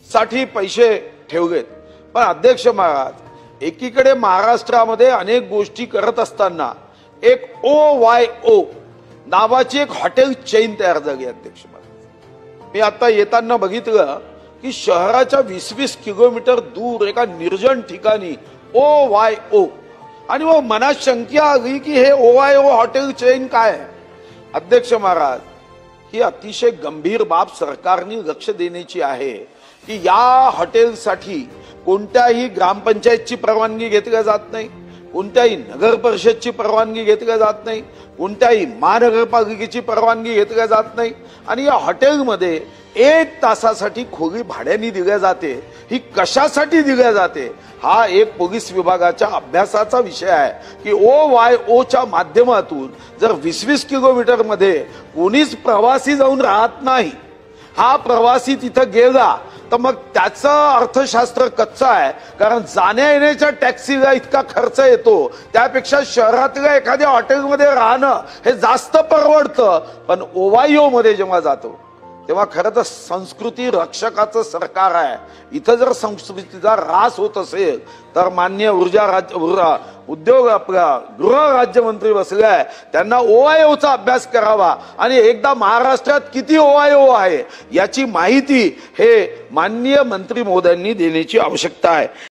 साठी पैसे ठेवलेत। पण अध्यक्ष महाराज, एकीकडे महाराष्ट्रामध्ये अनेक गोष्टी करत असताना एक OYO नावाची एक हॉटेल चेन तयार झाली। अध्यक्ष महाराज, मी आता येताना बघितलं की शहराच्या 20-20 किलोमीटर दूर एका निर्जन ठिकाणी OYO, आणि मग मनात शंका आली की हे OYO हॉटेल चेन काय आहे। अध्यक्ष महाराज, ही अतिशय गंभीर बाब सरकारने लक्ष देण्याची आहे की या हॉटेलसाठी कोणत्याही ग्रामपंचायतची परवानगी घेतली जात नाही, कोणत्याही नगर परिषदची परवानगी घेतली जात नाही, कोणत्याही महानगरपालिकेची परवानगी घेतली जात नाही, आणि या हॉटेलमध्ये 1 तासासाठी खोली भाड्याने दिल्या जाते। ही कशासाठी दिल्या जाते हा एक पोलीस विभागाच्या अभ्यासाचा विषय आहे की OYOच्या माध्यमातून जर 20-20 किलोमीटर मध्ये कोणीच प्रवासी जाऊन राहत नाही, हा प्रवासी तिथं गेला तर मग त्याचं अर्थशास्त्र कच्चा आहे, कारण जाण्या येण्याच्या टॅक्सीला इतका खर्च येतो, त्यापेक्षा शहरातल्या एखाद्या हॉटेलमध्ये राहणं हे जास्त परवडतं। पण OYO मध्ये जेव्हा जातो तेव्हा खरं तर संस्कृती रक्षकाचं सरकार आहे। इथं जर संस्कृतीचा ऱ्हास होत असेल तर माननीय उद्योग गृह राज्यमंत्री बसलाय, त्यांना OYOचा अभ्यास करावा आणि एकदा महाराष्ट्रात किती OYO आहे याची माहिती हे माननीय मंत्री महोदयांनी देण्याची आवश्यकता आहे।